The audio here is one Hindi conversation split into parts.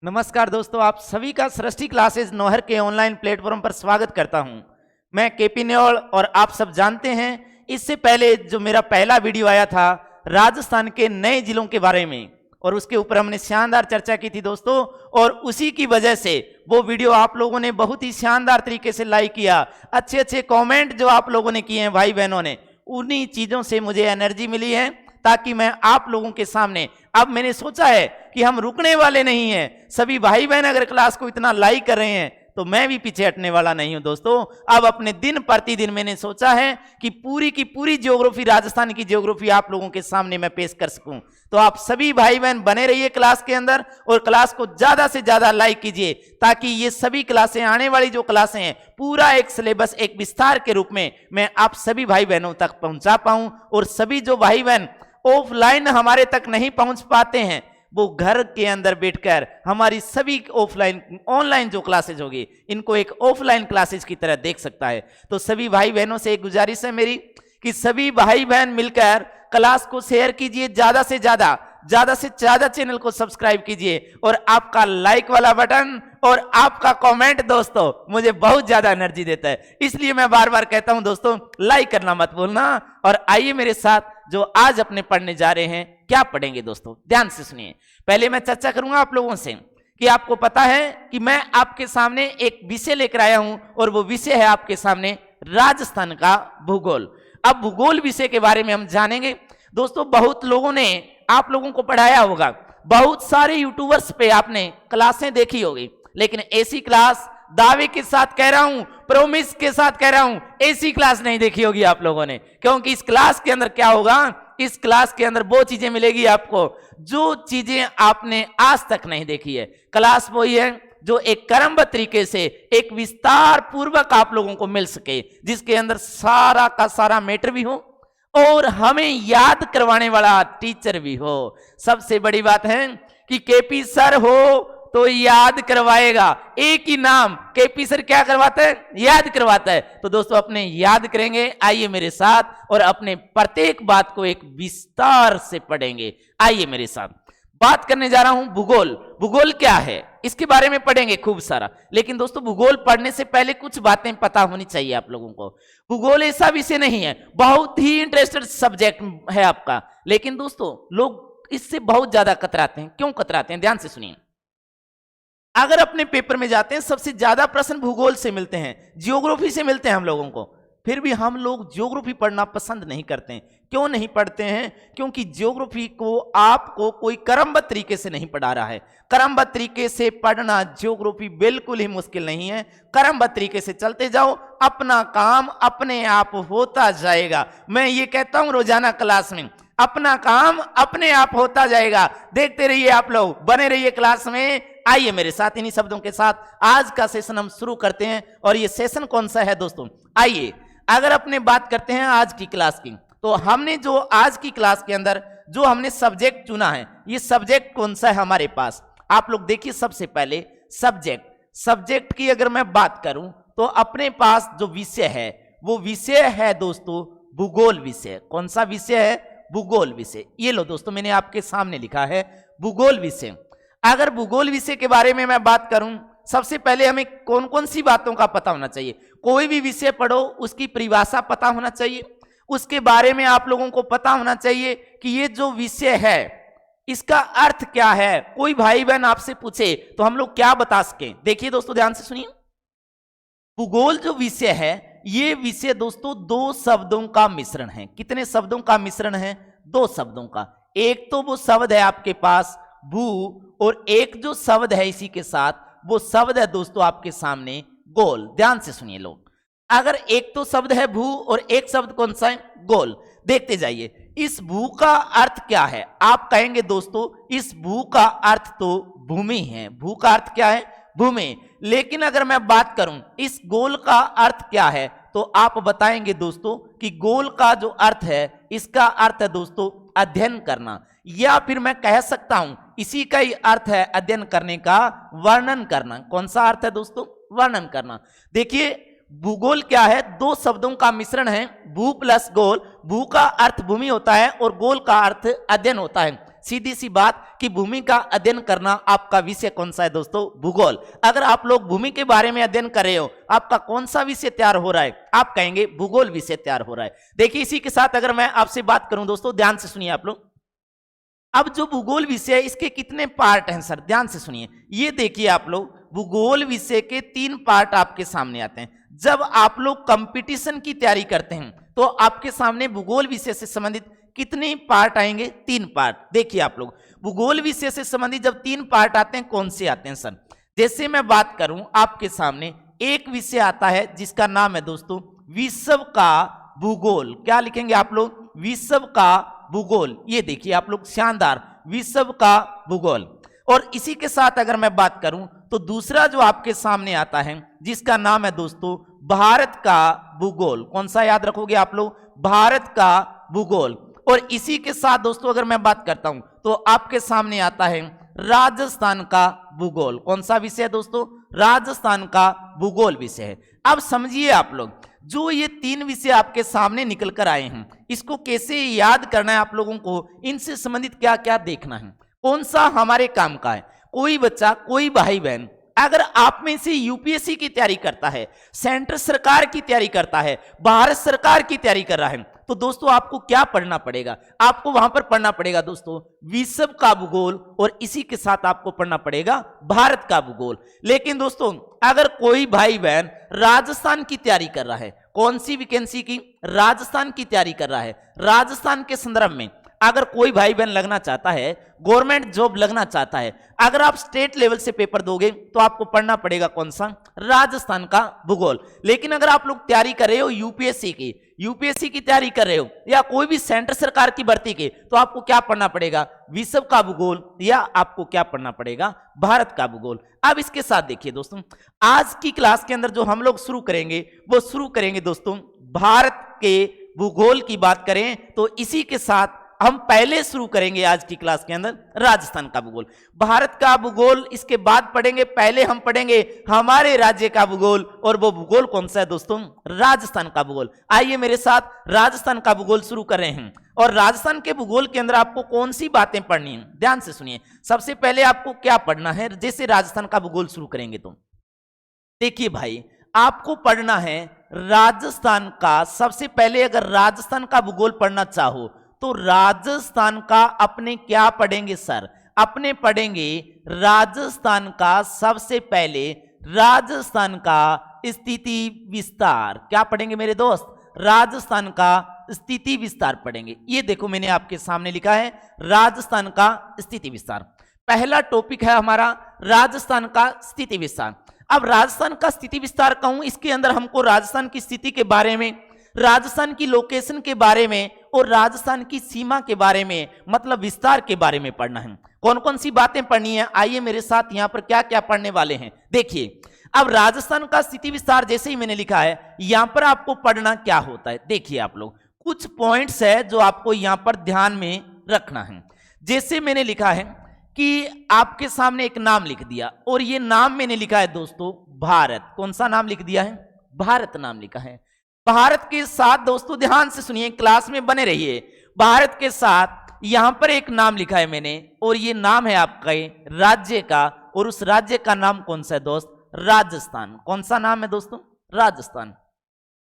नमस्कार दोस्तों, आप सभी का सृष्टि क्लासेस नौहर के ऑनलाइन प्लेटफॉर्म पर स्वागत करता हूं। मैं केपी न्योल और आप सब जानते हैं, इससे पहले जो मेरा पहला वीडियो आया था राजस्थान के नए जिलों के बारे में और उसके ऊपर हमने शानदार चर्चा की थी दोस्तों। और उसी की वजह से वो वीडियो आप लोगों ने बहुत ही शानदार तरीके से लाइक किया। अच्छे अच्छे कॉमेंट जो आप लोगों ने किए हैं भाई बहनों ने, उन्हीं चीज़ों से मुझे एनर्जी मिली है ताकि मैं आप लोगों के सामने, अब मैंने सोचा है कि हम रुकने वाले नहीं हैं। सभी भाई बहन अगर क्लास को इतना लाइक कर रहे हैं तो मैं भी पीछे हटने वाला नहीं हूं दोस्तों। अब अपने दिन प्रतिदिन मैंने सोचा है कि पूरी की पूरी ज्योग्राफी, राजस्थान की ज्योग्राफी आप लोगों के सामने मैं पेश कर सकूं। तो आप सभी भाई बहन बने रहिए क्लास के अंदर और क्लास को ज्यादा से ज्यादा लाइक कीजिए ताकि ये सभी क्लासें, आने वाली जो क्लासें हैं, पूरा एक सिलेबस, एक विस्तार के रूप में मैं आप सभी भाई बहनों तक पहुंचा पाऊं। और सभी जो भाई बहन ऑफलाइन हमारे तक नहीं पहुंच पाते हैं, वो घर के अंदर बैठकर हमारी सभी ऑफलाइन, ऑनलाइन जो क्लासेज होगी, इनको एक ऑफलाइन क्लासेज की तरह देख सकता है। तो सभी भाई बहनों से एक गुजारिश है मेरी कि सभी भाई बहन मिलकर क्लास को शेयर कीजिए, ज्यादा से ज्यादा चैनल को सब्सक्राइब कीजिए और आपका लाइक वाला बटन और आपका कमेंट दोस्तों मुझे बहुत ज्यादा एनर्जी देता है। इसलिए मैं बार बार कहता हूं दोस्तों, लाइक करना मत भूलना। और आइए मेरे साथ जो आज अपने पढ़ने जा रहे हैं, क्या पढ़ेंगे दोस्तों, ध्यान से सुनिए। पहले मैं चर्चा करूंगा आप लोगों से कि आपको पता है कि मैं आपके सामने एक विषय लेकर आया हूं और वो विषय है आपके सामने राजस्थान का भूगोल। अब भूगोल विषय के बारे में हम जानेंगे दोस्तों। बहुत लोगों ने आप लोगों को पढ़ाया होगा, बहुत सारे यूट्यूबर्स पे आपने क्लासें देखी होगी, लेकिन ऐसी क्लास, दावे के साथ कह रहा हूं, प्रोमिस के साथ कह रहा हूं, ऐसी क्लास नहीं देखी होगी आप लोगों ने। क्योंकि इस क्लास के अंदर क्या होगा, इस क्लास के अंदर वो चीजें मिलेगी आपको जो चीजें आपने आज तक नहीं देखी है। क्लास वही है जो एक क्रमबद्ध तरीके से, एक विस्तार पूर्वक आप लोगों को मिल सके, जिसके अंदर सारा का सारा मैटर भी हो और हमें याद करवाने वाला टीचर भी हो। सबसे बड़ी बात है कि केपी सर हो तो याद करवाएगा। एक ही नाम, केपी सर क्या करवाता है, याद करवाता है। तो दोस्तों अपने याद करेंगे, आइए मेरे साथ और अपने प्रत्येक बात को एक विस्तार से पढ़ेंगे। आइए मेरे साथ, बात करने जा रहा हूं भूगोल। भूगोल क्या है इसके बारे में पढ़ेंगे खूब सारा। लेकिन दोस्तों भूगोल पढ़ने से पहले कुछ बातें पता होनी चाहिए आप लोगों को। भूगोल ऐसा विषय नहीं है, बहुत ही इंटरेस्टेड सब्जेक्ट है आपका, लेकिन दोस्तों लोग इससे बहुत ज्यादा कतराते हैं। क्यों कतराते हैं, ध्यान से सुनिए। अगर अपने पेपर में जाते हैं, सबसे ज्यादा प्रश्न भूगोल से मिलते हैं, ज्योग्राफी से मिलते हैं हम लोगों को। फिर भी हम लोग ज्योग्राफी पढ़ना पसंद नहीं करते हैं। क्यों नहीं पढ़ते हैं? क्योंकि ज्योग्राफी को आपको कोई क्रमबद्ध तरीके से नहीं पढ़ा रहा है। क्रमबद्ध तरीके से पढ़ना ज्योग्राफी बिल्कुल ही मुश्किल नहीं है। क्रमबद्ध तरीके से चलते जाओ, अपना काम अपने आप होता जाएगा। मैं ये कहता हूं रोजाना क्लास में, अपना काम अपने आप होता जाएगा। देखते रहिए आप लोग, बने रहिए क्लास में। आइए मेरे साथ, इन्हीं शब्दों के साथ आज का सेशन हम शुरू करते हैं। और ये सेशन कौन सा है दोस्तों, आइए अगर अपने बात करते हैं आज की क्लास की, तो हमने जो आज की क्लास के अंदर जो हमने सब्जेक्ट चुना है, ये सब्जेक्ट कौन सा है हमारे पास, आप लोग देखिए। सबसे पहले सब्जेक्ट की अगर मैं बात करूं तो अपने पास जो विषय है वो विषय है दोस्तों भूगोल विषय। कौन सा विषय है, भूगोल विषय। ये लो दोस्तों, मैंने आपके सामने लिखा है भूगोल विषय। अगर भूगोल विषय के बारे में मैं बात करूं, सबसे पहले हमें कौन कौन सी बातों का पता होना चाहिए। कोई भी विषय पढ़ो, उसकी परिभाषा पता होना चाहिए, उसके बारे में आप लोगों को पता होना चाहिए कि ये जो विषय है इसका अर्थ क्या है। कोई भाई बहन आपसे पूछे तो हम लोग क्या बता सकें। देखिए दोस्तों, ध्यान से सुनिए। भूगोल जो विषय है, ये विषय दोस्तों दो शब्दों का मिश्रण है। कितने शब्दों का मिश्रण है? दो शब्दों का। एक तो वो शब्द है आपके पास भू, और एक जो शब्द है इसी के साथ, वो शब्द है दोस्तों आपके सामने गोल। ध्यान से सुनिए लोग, अगर एक तो शब्द है भू और एक शब्द कौन सा है, गोल। देखते जाइए, इस भू का अर्थ क्या है। आप कहेंगे दोस्तों इस भू का अर्थ तो भूमि है। भू का अर्थ क्या है, भूमि। लेकिन अगर मैं बात करूं इस गोल का अर्थ क्या है, तो आप बताएंगे दोस्तों कि गोल का जो अर्थ है, इसका अर्थ है दोस्तों अध्ययन करना, या फिर मैं कह सकता हूं इसी का ही अर्थ है अध्ययन करने का वर्णन करना। कौन सा अर्थ है दोस्तों, वर्णन करना। देखिए भूगोल क्या है, दो शब्दों का मिश्रण है, भू प्लस गोल। भू का अर्थ भूमि होता है और गोल का अर्थ अध्ययन होता है। सीधी सी बात कि भूमि का अध्ययन करना आपका विषय कौन सा है दोस्तों? भूगोल। अगर आप लोग भूमि के बारे में अध्ययन कर रहे हो, आपका कौन सा विषय तैयार हो रहा है? आप कहेंगे भूगोल विषय तैयार हो रहा है। देखिए इसी के साथ अगर मैं आपसे बात करूं दोस्तों, ध्यान से सुनिए आप लोग। अब जो भूगोल विषय है इसके कितने पार्ट हैं सर? ध्यान से सुनिए। ये देखिए आप लोग, भूगोल विषय के 3 पार्ट आपके सामने आते हैं। जब आप लोग कंपटीशन की तैयारी करते हैं तो आपके सामने भूगोल विषय से संबंधित कितने पार्ट आएंगे? 3 पार्ट। देखिए आप लोग, भूगोल विषय से संबंधित जब 3 पार्ट आते हैं, कौन से आते हैं सर? जैसे मैं बात करूं आपके सामने, एक विषय आता है जिसका नाम है दोस्तों विश्व का भूगोल। क्या लिखेंगे आप लोग? विश्व का भूगोल। ये देखिए आप लोग, शानदार, विश्व का भूगोल। और इसी के साथ अगर मैं बात करूं तो दूसरा जो आपके सामने आता है जिसका नाम है दोस्तों भारत का भूगोल। कौन सा याद रखोगे आप लोग? भारत का भूगोल। और इसी के साथ दोस्तों अगर मैं बात करता हूं तो आपके सामने आता है राजस्थान का भूगोल। कौन सा विषय है दोस्तों? राजस्थान का भूगोल विषय है। अब समझिए आप लोग, जो ये 3 विषय आपके सामने निकल कर आए हैं, इसको कैसे याद करना है आप लोगों को, इनसे संबंधित क्या क्या देखना है, कौन सा हमारे काम का है। कोई बच्चा, कोई भाई बहन अगर आप में से यूपीएससी की तैयारी करता है, सेंट्रल सरकार की तैयारी करता है, भारत सरकार की तैयारी कर रहा है, तो दोस्तों आपको क्या पढ़ना पड़ेगा? आपको वहां पर पढ़ना पड़ेगा दोस्तों विश्व का भूगोल, और इसी के साथ आपको पढ़ना पड़ेगा भारत का भूगोल। लेकिन दोस्तों अगर कोई भाई बहन राजस्थान की तैयारी कर रहा है, कौन सी वैकेंसी की? राजस्थान की तैयारी कर रहा है, राजस्थान के संदर्भ में अगर कोई भाई बहन लगना चाहता है, गवर्नमेंट जॉब लगना चाहता है, अगर आप स्टेट लेवल से पेपर दोगे तो आपको पढ़ना पड़ेगा कौन सा? राजस्थान का भूगोल। लेकिन अगर आप लोग तैयारी कर रहे हो यूपीएससी की तैयारी कर रहे हो या कोई भी सेंट्रल सरकार की भर्ती की, तो आपको क्या पढ़ना पड़ेगा? विश्व का भूगोल, या आपको क्या पढ़ना पड़ेगा? भारत का भूगोल। अब इसके साथ देखिए दोस्तों, आज की क्लास के अंदर जो हम लोग शुरू करेंगे वो शुरू करेंगे दोस्तों भारत के भूगोल की बात करें तो इसी के साथ हम पहले शुरू करेंगे आज की क्लास के अंदर राजस्थान का भूगोल। भारत का भूगोल इसके बाद पढ़ेंगे, पहले हम पढ़ेंगे हमारे राज्य का भूगोल, और वो भूगोल कौन सा है दोस्तों? राजस्थान का भूगोल। आइए मेरे साथ राजस्थान का भूगोल शुरू कर रहे हैं। और राजस्थान के भूगोल के अंदर आपको कौन सी बातें पढ़नी है, ध्यान से सुनिए। सबसे पहले आपको क्या पढ़ना है, जैसे राजस्थान का भूगोल शुरू करेंगे तो देखिए भाई, आपको पढ़ना है राजस्थान का। सबसे पहले अगर राजस्थान का भूगोल पढ़ना चाहो तो राजस्थान का अपने क्या पढ़ेंगे सर? अपने पढ़ेंगे राजस्थान का सबसे पहले राजस्थान का स्थिति विस्तार। क्या पढ़ेंगे मेरे दोस्त? राजस्थान का स्थिति विस्तार पढ़ेंगे। ये देखो मैंने आपके सामने लिखा है राजस्थान का स्थिति विस्तार। पहला टॉपिक है हमारा राजस्थान का स्थिति विस्तार। अब राजस्थान का स्थिति विस्तार कहूं, इसके अंदर हमको राजस्थान की स्थिति के बारे में, राजस्थान की लोकेशन के बारे में और राजस्थान की सीमा के बारे में, मतलब विस्तार के बारे में पढ़ना है। कौन कौन सी बातें पढ़नी है, आइए मेरे साथ यहां पर क्या क्या पढ़ने वाले हैं देखिए। अब राजस्थान का स्थिति विस्तार जैसे ही मैंने लिखा है, यहां पर आपको पढ़ना क्या होता है देखिए आप लोग, कुछ पॉइंट्स है जो आपको यहां पर ध्यान में रखना है। जैसे मैंने लिखा है कि आपके सामने एक नाम लिख दिया, और ये नाम मैंने लिखा है दोस्तों भारत। कौन सा नाम लिख दिया है? भारत नाम लिखा है। भारत के साथ दोस्तों ध्यान से सुनिए, क्लास में बने रहिए। भारत के साथ यहां पर एक नाम लिखा है मैंने, और ये नाम है आपका राज्य का, और उस राज्य का नाम कौन सा है दोस्त? राजस्थान। कौन सा नाम है दोस्तों? राजस्थान।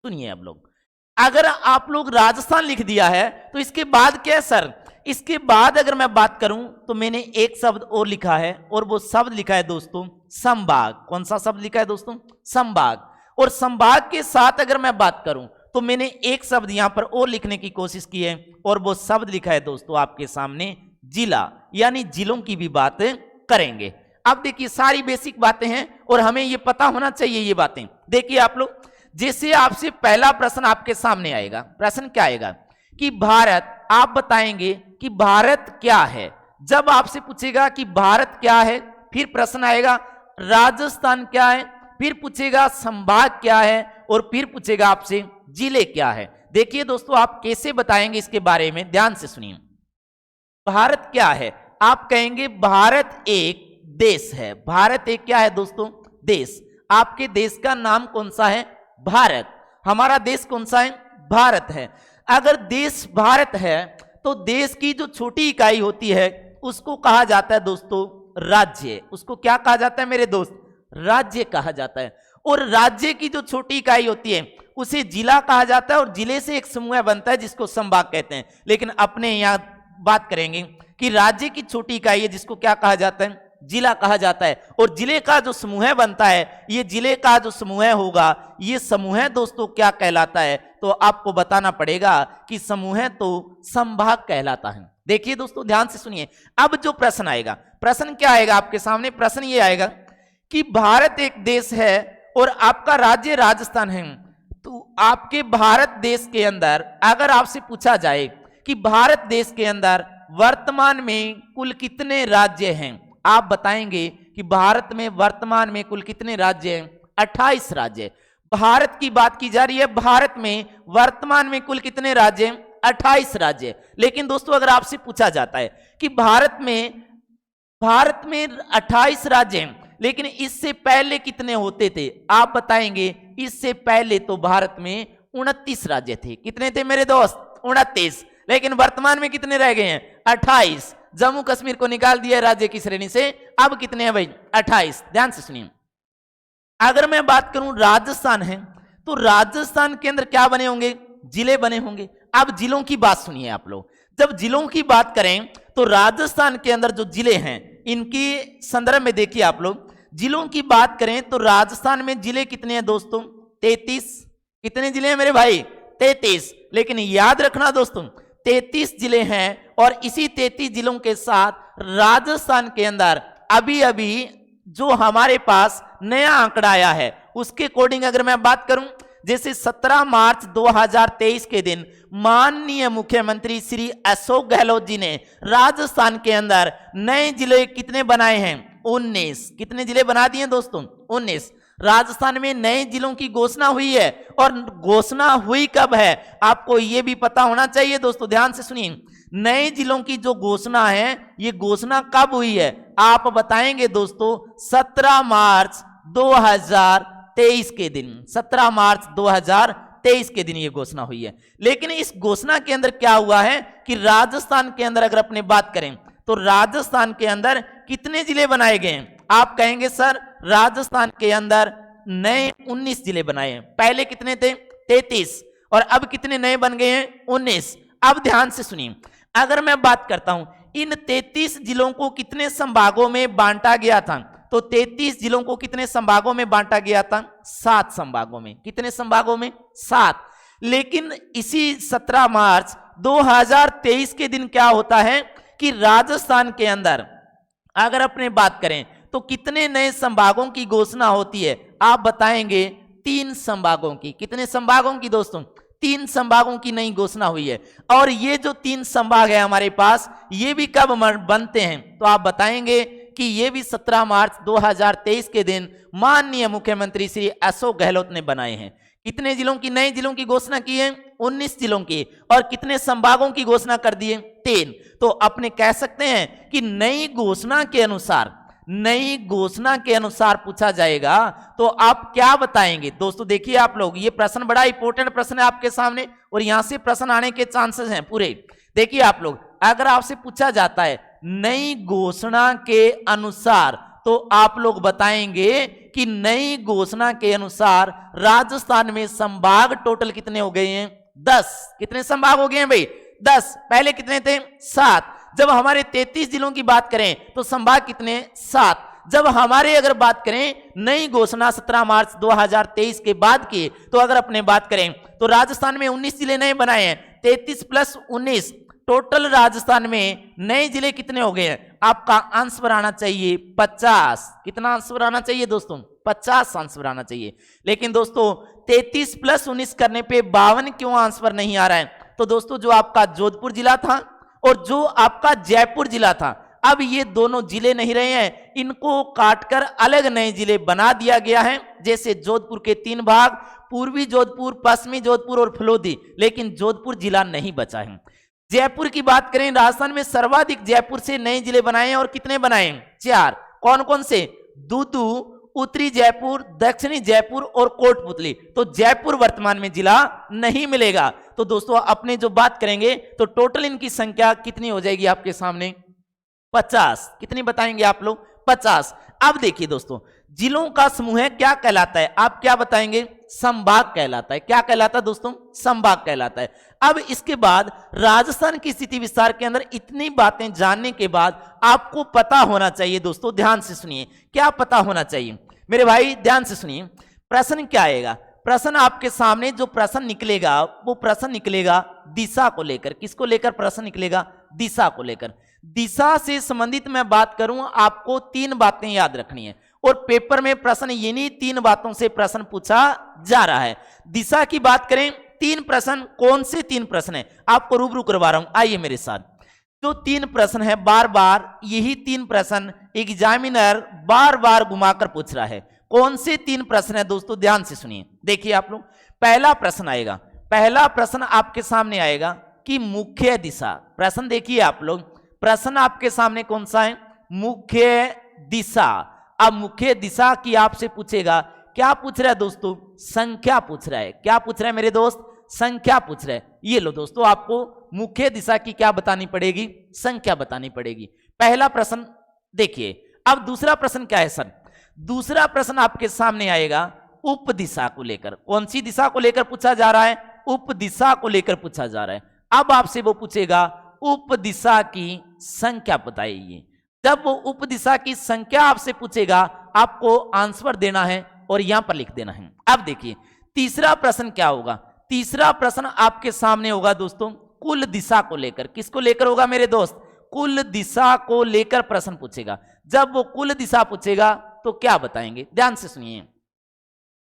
सुनिए अब लोग, अगर आप लोग राजस्थान लिख दिया है तो इसके बाद क्या है सर? इसके बाद अगर मैं बात करूं तो मैंने एक शब्द और लिखा है, और वो शब्द लिखा है दोस्तों संभाग। कौन सा शब्द लिखा है दोस्तों? संभाग। और संभाग के साथ अगर मैं बात करूं तो मैंने एक शब्द यहां पर और लिखने की कोशिश की है, और वो शब्द लिखा है दोस्तों आपके सामने जिला, यानी जिलों की भी बात करेंगे। अब देखिए सारी बेसिक बातें हैं और हमें ये पता होना चाहिए ये बातें। देखिए आप लोग, जैसे आपसे पहला प्रश्न आपके सामने आएगा, प्रश्न क्या आएगा कि भारत, आप बताएंगे कि भारत क्या है। जब आपसे पूछेगा कि भारत क्या है, फिर प्रश्न आएगा राजस्थान क्या है, फिर पूछेगा संभाग क्या है, और फिर पूछेगा आपसे जिले क्या है। देखिए दोस्तों आप कैसे बताएंगे इसके बारे में, ध्यान से सुनिए। भारत क्या है? आप कहेंगे भारत एक देश है। भारत एक क्या है दोस्तों? देश। आपके देश का नाम कौन सा है? भारत। हमारा देश कौन सा है? भारत है। अगर देश भारत है तो देश की जो छोटी इकाई होती है उसको कहा जाता है दोस्तों राज्य। उसको क्या कहा जाता है मेरे दोस्त? राज्य कहा जाता है। और राज्य की जो छोटी इकाई होती है उसे जिला कहा जाता है, और जिले से एक समूह बनता है जिसको संभाग कहते हैं। लेकिन अपने यहाँ बात करेंगे कि राज्य की छोटी इकाई है जिसको क्या कहा जाता है? जिला कहा जाता है। और जिले का जो समूह बनता है, ये जिले का जो समूह होगा, ये समूह दोस्तों क्या कहलाता है? तो आपको बताना पड़ेगा कि समूह तो संभाग कहलाता है। देखिए दोस्तों ध्यान से सुनिए, अब जो प्रश्न आएगा, प्रश्न क्या आएगा आपके सामने? प्रश्न ये आएगा कि भारत एक देश है और आपका राज्य राजस्थान है, तो आपके भारत देश के अंदर अगर आपसे पूछा जाए कि भारत देश के अंदर वर्तमान में कुल कितने राज्य हैं, आप बताएंगे कि भारत में वर्तमान में कुल कितने राज्य हैं? 28 राज्य। भारत की बात की जा रही है, भारत में वर्तमान में कुल कितने राज्य हैं? 28 राज्य। लेकिन दोस्तों अगर आपसे पूछा जाता है कि भारत में 28 राज्य हैं, लेकिन इससे पहले कितने होते थे, आप बताएंगे इससे पहले तो भारत में 29 राज्य थे। कितने थे मेरे दोस्त? 29। लेकिन वर्तमान में कितने रह गए हैं? 28। जम्मू कश्मीर को निकाल दिया राज्य की श्रेणी से, अब कितने हैं भाई? 28। ध्यान से सुनिए, अगर मैं बात करूं राजस्थान है, तो राजस्थान के अंदर क्या बने होंगे? जिले बने होंगे। अब जिलों की बात सुनिए आप लोग, जब जिलों की बात करें तो राजस्थान के अंदर जो जिले हैं इनकी संदर्भ में देखिए आप लोग, जिलों की बात करें तो राजस्थान में जिले कितने हैं दोस्तों? 33। कितने जिले हैं मेरे भाई? 33। लेकिन याद रखना दोस्तों 33 जिले हैं, और इसी 33 जिलों के साथ राजस्थान के अंदर अभी अभी जो हमारे पास नया आंकड़ा आया है उसके अकॉर्डिंग अगर मैं बात करूं, जैसे 17 मार्च 2023 के दिन माननीय मुख्यमंत्री श्री अशोक गहलोत जी ने राजस्थान के अंदर नए जिले कितने बनाए हैं? 19। कितने जिले बना दिए दोस्तों? 19। राजस्थान में नए जिलों की घोषणा हुई है, और घोषणा हुई कब है आपको ये भी पता होना चाहिए दोस्तों। ध्यान से सुनिए, नए जिलों की जो घोषणा है ये घोषणा कब हुई है? आप बताएंगे दोस्तों 17 मार्च 2023 के दिन। 17 मार्च 2023 के दिन ये घोषणा हुई है। लेकिन इस घोषणा के अंदर क्या हुआ है कि राजस्थान के अंदर अगर अपने बात करें तो राजस्थान के अंदर कितने जिले बनाए गए हैं? आप कहेंगे सर राजस्थान के अंदर नए 19 जिले बनाए हैं। पहले कितने थे? 33। और अब कितने नए बन गए हैं? 19। अब ध्यान से सुनिए, अगर मैं बात करता हूं इन 33 जिलों को कितने संभागों में बांटा गया था, तो 33 जिलों को कितने संभागों में बांटा गया था? 7 संभागों में। कितने संभागों में? 7। लेकिन इसी 17 मार्च 2023 के दिन क्या होता है कि राजस्थान के अंदर अगर अपने बात करें तो कितने नए संभागों की घोषणा होती है? आप बताएंगे 3 संभागों की। कितने संभागों की दोस्तों? 3 संभागों की नई घोषणा हुई है। और ये जो 3 संभाग है हमारे पास, ये भी कब बनते हैं? तो आप बताएंगे कि ये भी 17 मार्च 2023 के दिन माननीय मुख्यमंत्री श्री अशोक गहलोत ने बनाए हैं। कितने जिलों की, नए जिलों की घोषणा की है? 19 जिलों की। और कितने संभागों की घोषणा कर दिए? 3। तो अपने कह सकते हैं कि नई घोषणा के अनुसार, नई घोषणा के अनुसार पूछा जाएगा तो आप क्या बताएंगे दोस्तों? देखिए आप लोग, ये प्रश्न बड़ा इंपॉर्टेंट प्रश्न है आपके सामने, और यहां से प्रश्न आने के चांसेस हैं पूरे। देखिए आप लोग, अगर आपसे पूछा जाता है नई घोषणा के अनुसार, तो आप लोग बताएंगे कि नई घोषणा के अनुसार राजस्थान में संभाग टोटल कितने हो गए हैं? 10। कितने संभाग हो गए हैं भाई? 10। पहले कितने थे? 7। जब हमारे 33 जिलों की बात करें तो संभाग कितने? 7। जब हमारे अगर बात करें नई घोषणा 17 मार्च 2023 के बाद की, तो अगर अपने बात करें तो राजस्थान में 19 जिले नए बनाए हैं। 33 प्लस 19, टोटल राजस्थान में नए जिले कितने हो गए हैं? आपका आंसर आना चाहिए 50। कितना आंसर आना चाहिए दोस्तों? 50 आंसर आना चाहिए। लेकिन दोस्तों 33 प्लस 19 करने पे 52 क्यों आंसर नहीं आ रहा है? तो दोस्तों जो आपका जोधपुर जिला था और जो आपका जयपुर जिला था, अब ये दोनों जिले नहीं रहे हैं, इनको काटकर अलग नए जिले बना दिया गया है। जैसे जोधपुर के 3 भाग, पूर्वी जोधपुर, पश्चिमी जोधपुर और फलोदी, लेकिन जोधपुर जिला नहीं बचा है। जयपुर की बात करें, राजस्थान में सर्वाधिक जयपुर से नए जिले बनाए हैं, और कितने बनाए हैं? 4। कौन कौन से? दूदू, उत्तरी जयपुर, दक्षिणी जयपुर और कोटपुतली। तो जयपुर वर्तमान में जिला नहीं मिलेगा। तो दोस्तों अपने जो बात करेंगे तो टोटल इनकी संख्या कितनी हो जाएगी आपके सामने? 50। कितनी बताएंगे आप लोग? 50। अब देखिए दोस्तों, जिलों का समूह है क्या कहलाता है? आप क्या बताएंगे? संभाग कहलाता है। क्या कहलाता है दोस्तों? संभाग कहलाता है। अब इसके बाद राजस्थान की स्थिति विस्तार के अंदर इतनी बातें जानने के बाद आपको पता होना चाहिए दोस्तों, ध्यान से सुनिए, क्या पता होना चाहिए मेरे भाई, ध्यान से सुनिए। प्रश्न क्या आएगा? प्रश्न आपके सामने जो प्रश्न निकलेगा वो प्रश्न निकलेगा दिशा को लेकर। किसको लेकर प्रश्न निकलेगा? दिशा को लेकर। दिशा से संबंधित मैं बात करूं, आपको 3 बातें याद रखनी है और पेपर में प्रश्न इन्हीं 3 बातों से प्रश्न पूछा जा रहा है। दिशा की बात करें, 3 प्रश्न। कौन से 3 प्रश्न है? आपको रूबरू करवा रहा हूं, आइए मेरे साथ। जो 3 प्रश्न है, बार बार यही 3 प्रश्न एग्जामिनर बार बार घुमाकर पूछ रहा है। कौन से 3 प्रश्न है दोस्तों? ध्यान से सुनिए। देखिए आप लोग, पहला प्रश्न आएगा, पहला प्रश्न आपके सामने आएगा कि मुख्य दिशा। प्रश्न देखिए आप लोग, प्रश्न आपके सामने कौन सा है? मुख्य दिशा। अब मुख्य दिशा की आपसे पूछेगा, क्या पूछ रहा है दोस्तों? संख्या पूछ रहा है। क्या पूछ रहा है मेरे दोस्त? संख्या पूछ रहा है। ये लो दोस्तों, आपको मुख्य दिशा की क्या बतानी पड़ेगी? संख्या बतानी पड़ेगी। पहला प्रश्न देखिए। अब दूसरा प्रश्न क्या है सर? दूसरा प्रश्न आपके सामने आएगा उप दिशा को लेकर। कौन सी दिशा को लेकर पूछा जा रहा है? उप दिशा को लेकर पूछा जा रहा है। अब आपसे वो पूछेगा उप दिशा की संख्या बताइए। जब वो उप दिशा की संख्या आपसे पूछेगा, आपको आंसर देना है और यहां पर लिख देना है। अब देखिए तीसरा प्रश्न क्या होगा? तीसरा प्रश्न आपके सामने होगा दोस्तों कुल दिशा को लेकर। किसको लेकर होगा मेरे दोस्त? कुल दिशा को लेकर प्रश्न पूछेगा। जब वो कुल दिशा पूछेगा तो क्या बताएंगे? ध्यान से सुनिए,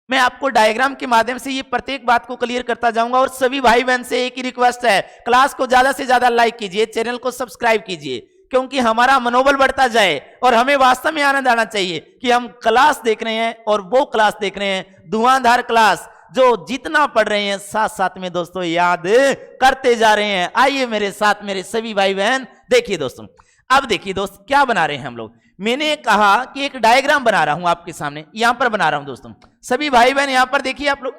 मैं आपको डायग्राम के माध्यम से ये प्रत्येक बात को क्लियर करता जाऊंगा। और सभी भाई बहन से एक ही रिक्वेस्ट है, क्लास को ज्यादा से ज्यादा लाइक कीजिए, चैनल को सब्सक्राइब कीजिए, क्योंकि हमारा मनोबल बढ़ता जाए और हमें वास्तव में आनंद आना चाहिए कि हम क्लास देख रहे हैं और वो क्लास देख रहे हैं, धुआंधार क्लास, जो जितना पढ़ रहे हैं साथ साथ में दोस्तों याद करते जा रहे हैं। आइए मेरे साथ मेरे सभी भाई बहन, देखिए दोस्तों। अब देखिए दोस्त, क्या बना रहे हैं हम लोग? मैंने कहा कि एक डायग्राम बना रहा हूं आपके सामने, यहां पर बना रहा हूं दोस्तों। सभी भाई बहन यहां पर देखिए आप लोग,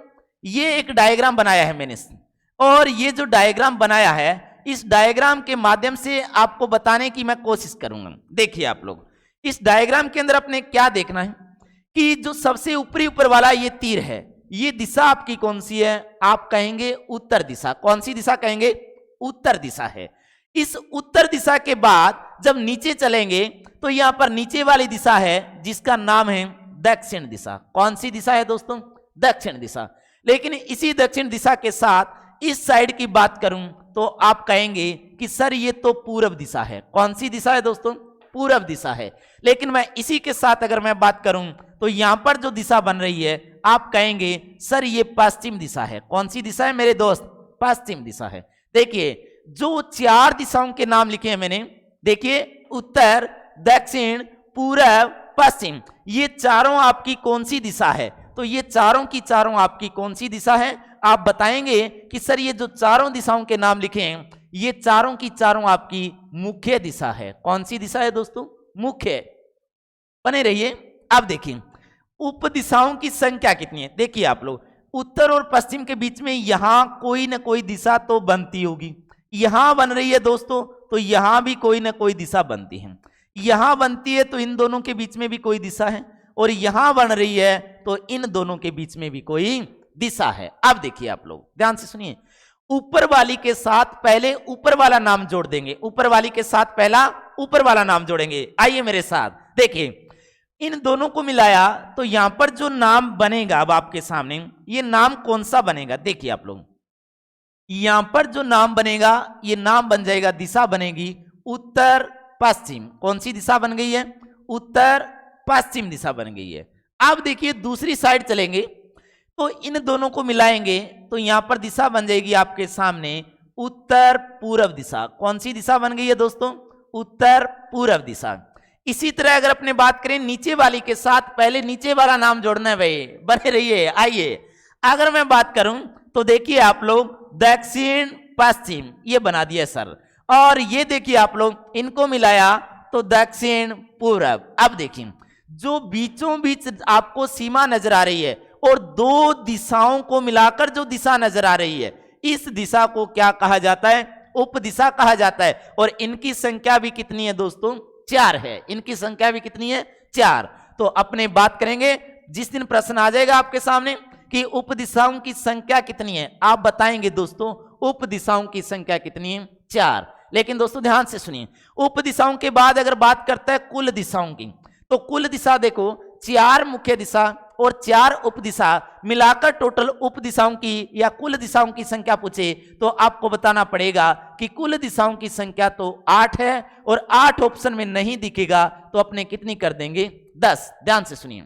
ये एक डायग्राम बनाया है मैंने। और ये जो डायग्राम बनाया है, इस डायग्राम के माध्यम से आपको बताने की मैं कोशिश करूंगा। देखिए आप लोग, इस डायग्राम के अंदर अपने क्या देखना है कि जो सबसे ऊपर वाला ये तीर है, ये दिशा आपकी कौन सी है? आप कहेंगे उत्तर दिशा। कौन सी दिशा कहेंगे? उत्तर दिशा है। इस उत्तर दिशा के बाद जब नीचे चलेंगे तो यहां पर नीचे वाली दिशा है जिसका नाम है दक्षिण दिशा। कौन सी दिशा है दोस्तों? दक्षिण दिशा। लेकिन इसी दक्षिण दिशा के साथ इस साइड की बात करूं तो आप कहेंगे कि सर ये तो पूर्व दिशा है। कौन सी दिशा है दोस्तों? पूर्व दिशा है। लेकिन मैं इसी के साथ अगर मैं बात करूं तो यहां पर जो दिशा बन रही है, आप कहेंगे सर ये पश्चिम दिशा है। कौन सी दिशा है मेरे दोस्त? पश्चिम दिशा है। देखिए जो 4 दिशाओं के नाम लिखे हैं मैंने, देखिए उत्तर, दक्षिण, पूर्व, पश्चिम, ये चारों आपकी कौन सी दिशा है? तो ये चारों की चारों आपकी कौन सी दिशा है? आप बताएंगे कि सर ये जो चारों दिशाओं के नाम लिखे हैं, ये चारों की चारों आपकी मुख्य दिशा है। कौन सी दिशा है दोस्तों? मुख्य। बने रहिए। अब देखिए उप दिशाओं की संख्या कितनी है? देखिए आप लोग, उत्तर और पश्चिम के बीच में यहां कोई ना कोई दिशा तो बनती होगी। यहां बन रही है दोस्तों, तो यहां भी कोई ना कोई दिशा बनती है। यहां बनती है तो इन दोनों के बीच में भी कोई दिशा है, और यहां बन रही है तो इन दोनों के बीच में भी कोई दिशा है। अब देखिए आप लोग ध्यान से सुनिए, ऊपर वाली के साथ पहले ऊपर वाला नाम जोड़ देंगे। ऊपर वाली के साथ पहला ऊपर वाला नाम जोड़ेंगे। आइए मेरे साथ, देखिए इन दोनों को मिलाया तो यहां पर जो नाम बनेगा अब आपके सामने, ये नाम कौन सा बनेगा? देखिए आप लोग, यहां पर जो नाम बनेगा, ये नाम बन जाएगा, दिशा बनेगी उत्तर पश्चिम। कौन सी दिशा बन गई है? उत्तर पश्चिम दिशा बन गई है। अब देखिए दूसरी साइड चलेंगे तो इन दोनों को मिलाएंगे तो यहां पर दिशा बन जाएगी आपके सामने उत्तर पूर्व दिशा। कौन सी दिशा बन गई है दोस्तों? उत्तर पूर्व दिशा। इसी तरह अगर अपने बात करें नीचे वाली के साथ, पहले नीचे वाला नाम जोड़ना है भाई, बने रहिए। आइए अगर मैं बात करूं तो देखिए आप लोग दक्षिण पश्चिम, ये बना दिया सर। और ये देखिए आप लोग, इनको मिलाया तो दक्षिण पूर्व। अब देखिए जो बीचों बीच आपको सीमा नजर आ रही है और 2 दिशाओं को मिलाकर जो दिशा नजर आ रही है, इस दिशा को क्या कहा जाता है? उप दिशा कहा जाता है। और इनकी संख्या भी कितनी है दोस्तों? 4 है, इनकी संख्या भी कितनी है 4। तो अपने बात करेंगे जिस दिन प्रश्न आ जाएगा आपके सामने कि उपदिशाओं की संख्या कितनी है, आप बताएंगे दोस्तों उपदिशाओं की संख्या कितनी है 4। लेकिन दोस्तों ध्यान से सुनिए, उपदिशाओं के बाद अगर बात करता है कुल दिशाओं की, तो कुल दिशा देखो 4 मुख्य दिशा और 4 उपदिशा मिलाकर टोटल उपदिशाओं की या कुल दिशाओं की संख्या पूछे तो आपको बताना पड़ेगा कि कुल दिशाओं की संख्या तो 8 है और 8 ऑप्शन में नहीं दिखेगा तो अपने कितनी कर देंगे 10। ध्यान से सुनिए,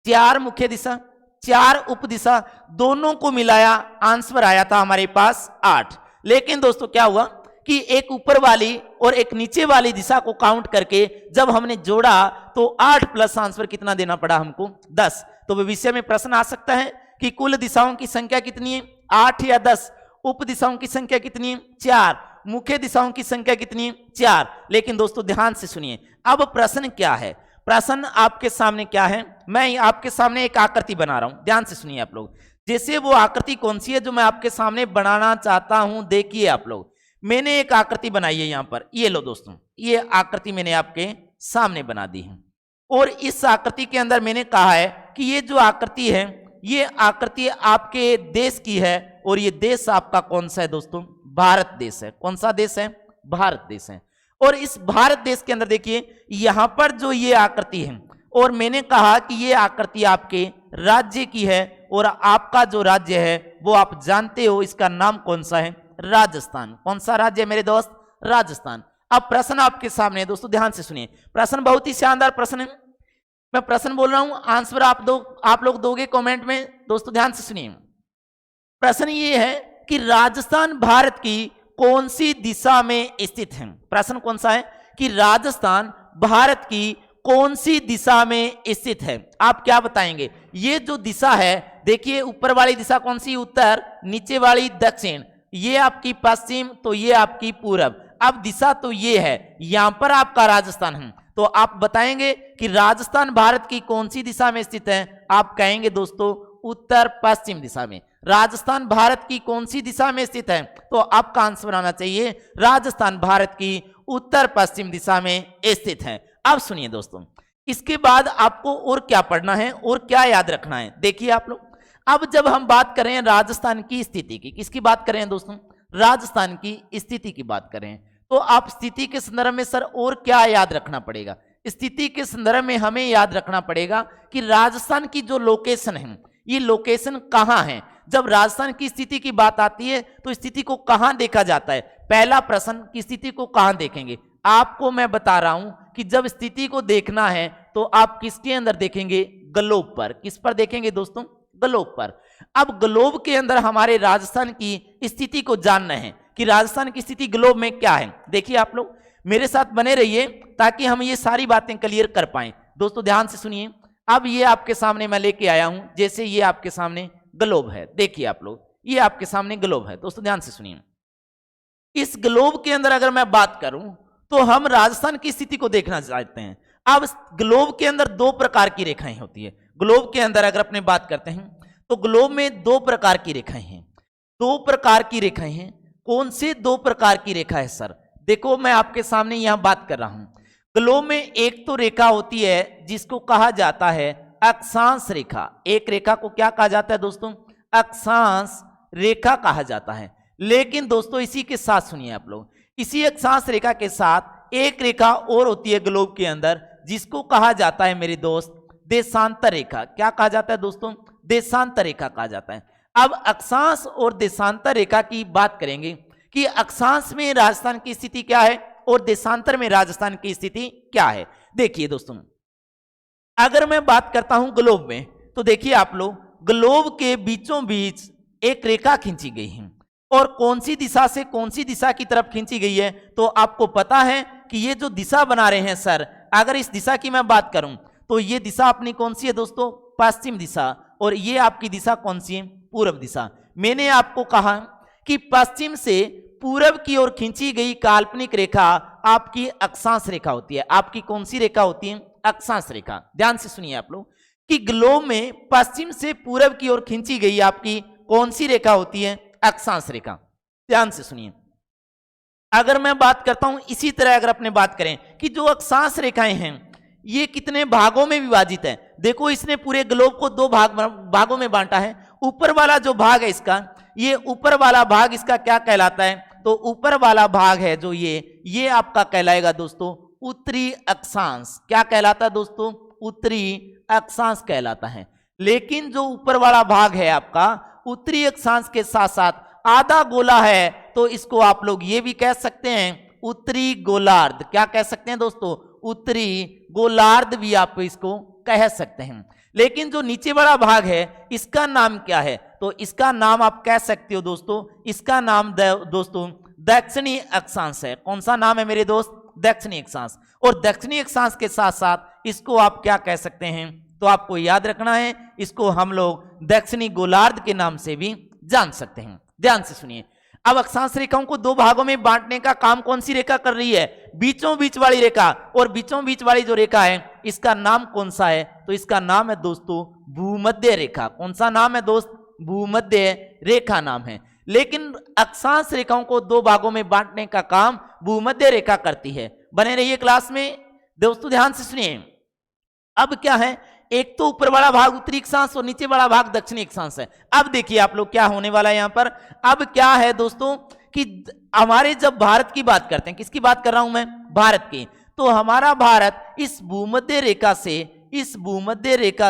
4 मुख्य दिशा 4 उपदिशा दोनों को मिलाया आंसर आया था हमारे पास 8। लेकिन दोस्तों क्या हुआ कि एक ऊपर वाली और एक नीचे वाली दिशा को काउंट करके जब हमने जोड़ा तो 8 प्लस आंसर कितना देना पड़ा हमको 10। तो भविष्य में प्रश्न आ सकता है कि कुल दिशाओं की संख्या कितनी है 8 या 10, उप दिशाओं की संख्या कितनी है 4, मुख्य दिशाओं की संख्या कितनी है 4। लेकिन दोस्तों ध्यान से सुनिए, अब प्रश्न क्या है, प्रश्न आपके सामने क्या है, मैं आपके सामने एक आकृति बना रहा हूं, ध्यान से सुनिए आप लोग। जैसे वो आकृति कौन सी है जो मैं आपके सामने बनाना चाहता हूं, देखिए आप लोग, मैंने एक आकृति बनाई है यहां पर, ये लो दोस्तों, ये आकृति मैंने आपके सामने बना दी है और इस आकृति के अंदर मैंने कहा है कि ये जो आकृति है ये आकृति आपके देश की है और ये देश आपका कौन सा है दोस्तों, भारत देश है। कौन सा देश है, भारत देश है। और इस भारत देश के अंदर देखिए यहां पर जो ये आकृति है और मैंने कहा कि ये आकृति आपके राज्य की है और आपका जो राज्य है वो आप जानते हो, इसका नाम कौन सा है, राजस्थान। कौन सा राज्य है मेरे दोस्त, राजस्थान। अब प्रश्न आपके सामने है दोस्तों, ध्यान से सुनिए, प्रश्न बहुत ही शानदार प्रश्न है, मैं प्रश्न बोल रहा हूं, आंसर आप लोग दोगे कमेंट में। दोस्तों ध्यान से सुनिए, प्रश्न ये है कि राजस्थान भारत की कौन सी दिशा में स्थित है। प्रश्न कौन सा है कि राजस्थान भारत की कौन सी दिशा में स्थित है, आप क्या बताएंगे। ये जो दिशा है देखिए, ऊपर वाली दिशा कौन सी, उत्तर, नीचे वाली दक्षिण, ये आपकी पश्चिम, तो ये आपकी पूरब। अब दिशा तो ये है, यहां पर आपका राजस्थान है, तो आप बताएंगे कि राजस्थान भारत की कौन सी दिशा में स्थित है, आप कहेंगे दोस्तों उत्तर पश्चिम दिशा में। राजस्थान भारत की कौन सी दिशा में स्थित है, तो आपका आंसर आना चाहिए राजस्थान भारत की उत्तर पश्चिम दिशा में स्थित है। अब सुनिए दोस्तों, इसके बाद आपको और क्या पढ़ना है और क्या याद रखना है, देखिए आप लोग। अब जब हम बात करें राजस्थान की स्थिति की, किसकी बात करें दोस्तों, राजस्थान की स्थिति की बात करें, तो आप स्थिति के संदर्भ में सर और क्या याद रखना पड़ेगा। स्थिति के संदर्भ में हमें याद रखना पड़ेगा कि राजस्थान की जो लोकेशन है, ये लोकेशन कहां है। जब राजस्थान की स्थिति की बात आती है तो स्थिति को कहां देखा जाता है, पहला प्रश्न कि स्थिति को कहां देखेंगे। आपको मैं बता रहा हूं कि जब स्थिति को देखना है तो आप किसके अंदर देखेंगे, ग्लोब पर। किस पर देखेंगे दोस्तों, ग्लोब पर। अब ग्लोब के अंदर हमारे राजस्थान की स्थिति को जानना है कि राजस्थान की स्थिति ग्लोब में क्या है। देखिए आप लोग मेरे साथ बने रहिए ताकि हम ये सारी बातें क्लियर कर पाएं। दोस्तों ध्यान से सुनिए, अब ये आपके सामने मैं लेके आया हूं, जैसे ये आपके सामने ग्लोब है, देखिए आप लोग, ये आपके सामने ग्लोब है। दोस्तों ध्यान से सुनिए, इस ग्लोब के अंदर अगर मैं बात करूं तो हम राजस्थान की स्थिति को देखना चाहते हैं। अब ग्लोब के अंदर दो प्रकार की रेखाएं होती है। ग्लोब के अंदर अगर अपने बात करते हैं तो ग्लोब में दो प्रकार की रेखाएं हैं। दो प्रकार की रेखाएं हैं, कौन से दो प्रकार की रेखा है सर, देखो मैं आपके सामने यहां बात कर रहा हूं। ग्लोब में एक तो रेखा होती है जिसको कहा जाता है अक्षांश रेखा। एक रेखा को क्या कहा जाता है दोस्तों, अक्षांश रेखा कहा जाता है। लेकिन दोस्तों इसी के साथ सुनिए आप लोग, इसी अक्षांश रेखा के साथ एक रेखा और होती है ग्लोब के अंदर जिसको कहा जाता है मेरे दोस्त देशांतर रेखा। क्या कहा जाता है दोस्तों, देशांतर रेखा कहा जाता है। अब अक्षांश और देशांतर रेखा की बात करेंगे कि अक्षांश में राजस्थान की स्थिति क्या है और देशांतर में राजस्थान की स्थिति क्या है। देखिए दोस्तों, अगर मैं बात करता हूं ग्लोब में तो देखिए आप लोग, ग्लोब के बीचों बीच एक रेखा खींची गई है और कौन सी दिशा से कौन सी दिशा की तरफ खींची गई है, तो आपको पता है कि ये जो दिशा बना रहे हैं सर, अगर इस दिशा की मैं बात करूं तो ये दिशा अपनी कौन सी है दोस्तों, पश्चिम दिशा, और ये आपकी दिशा कौन सी है, पूर्व दिशा। मैंने आपको कहा कि पश्चिम से पूर्व की ओर खींची गई काल्पनिक रेखा आपकी अक्षांश रेखा होती है। आपकी कौन सी रेखा होती है, अक्षांश रेखा। ध्यान से सुनिए आप लोग कि ग्लोब में पश्चिम से पूर्व की ओर खींची गई आपकी कौन सी रेखा होती है, अक्षांश रेखा। ध्यान से सुनिए, अगर मैं बात करता हूं इसी तरह, अगर अपने बात करें कि जो अक्षांश रेखाएं हैं ये कितने भागों में विभाजित है, देखो इसने पूरे ग्लोब को दो भागों में बांटा है। ऊपर वाला जो भाग है इसका, ये ऊपर वाला भाग इसका क्या कहलाता है, तो ऊपर वाला भाग है जो ये आपका कहलाएगा दोस्तों उत्तरी अक्षांश। क्या कहलाता है दोस्तों, उत्तरी अक्षांश कहलाता है। लेकिन जो ऊपर वाला भाग है आपका उत्तरी अक्षांश के साथ साथ आधा गोला है, तो इसको आप लोग ये भी कह सकते हैं उत्तरी गोलार्ध। क्या कह सकते हैं दोस्तों, उत्तरी गोलार्ध भी आप इसको कह सकते हैं। लेकिन जो नीचे वाला भाग है इसका नाम क्या है, तो इसका नाम आप कह सकते हो दोस्तों, इसका नाम दोस्तों दक्षिणी अक्षांश है। कौन सा नाम है मेरे दोस्त, दक्षिणी अक्षांश। और दक्षिणी अक्षांश के साथ साथ इसको आप क्या कह सकते हैं, तो आपको याद रखना है इसको हम लोग दक्षिणी गोलार्ध के नाम से भी जान सकते हैं। ध्यान से सुनिए, अब अक्षांश रेखाओं को दो भागों में बांटने का काम कौन सी रेखा कर रही है, बीचों बीच वाली रेखा। और बीचों बीच वाली जो रेखा है इसका नाम कौन सा है, तो इसका नाम है दोस्तों भूमध्य रेखा। कौन सा नाम है दोस्त, भूमध्य रेखा नाम है। लेकिन अक्षांश रेखाओं को दो भागों में बांटने का काम भूमध्य रेखा करती है। बने रहिए क्लास में दोस्तों, ध्यान से सुनिए। अब क्या है, एक तो ऊपर वाला भाग उत्तरी अक्षांश और नीचे वाला भाग दक्षिणी अक्षांश है। अब देखिए आप लोग क्या होने वाला है यहां पर। अब क्या है दोस्तों कि हमारे जब भारत की बात करते हैं, किसकी बात कर रहा हूं मैं, भारत की, तो हमारा भारत इस भूमध्य रेखा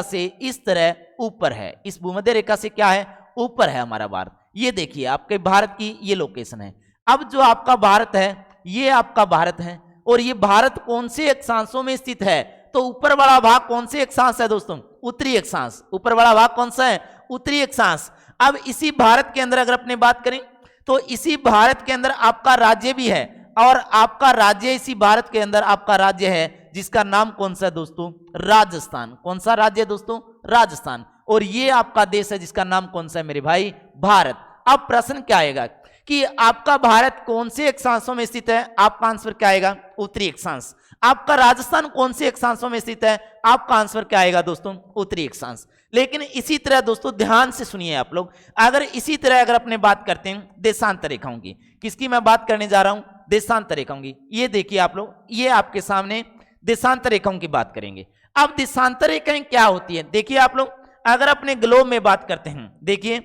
से इस तरह ऊपर है। इस भूमध्य रेखा से क्या है, ऊपर है हमारा भारत। ये देखिए आपके भारत की ये लोकेशन है। अब जो आपका भारत है ये आपका भारत है, और ये भारत कौन से अक्षांशों में स्थित है, तो ऊपर वाला भाग कौन से अक्षांश है दोस्तों, उत्तरी अक्षांश। ऊपर वाला भाग कौन सा है, उत्तरी अक्षांश। अब इसी भारत के अंदर अगर अपने बात करें तो इसी भारत के अंदर आपका राज्य भी है, और आपका राज्य इसी भारत के अंदर आपका राज्य है जिसका नाम कौन सा है दोस्तों, राजस्थान। कौन सा राज्य है दोस्तों, राजस्थान। और ये आपका देश है जिसका नाम कौन सा है मेरे भाई, भारत। अब प्रश्न क्या आएगा कि आपका भारत कौन से अक्षांशों में स्थित है, आपका आंसर क्या आएगा, उत्तरी अक्षांश। आपका राजस्थान कौन से अक्षांशों में स्थित है, आपका आंसर क्या आएगा दोस्तों, उत्तरी अक्षांश। लेकिन इसी तरह दोस्तों ध्यान से सुनिए आप लोग, अगर इसी तरह अगर अपने बात करते हैं देशांतर रेखाओं की, किसकी मैं बात करने जा रहा हूं, देशांतर रेखाओं की। ये देखिए आप लोग, ये आपके सामने देशांतर रेखाओं की बात करेंगे। अब देशांतर रेखाएं क्या होती है, देखिए आप लोग, अगर अपने ग्लोब में बात करते हैं, देखिए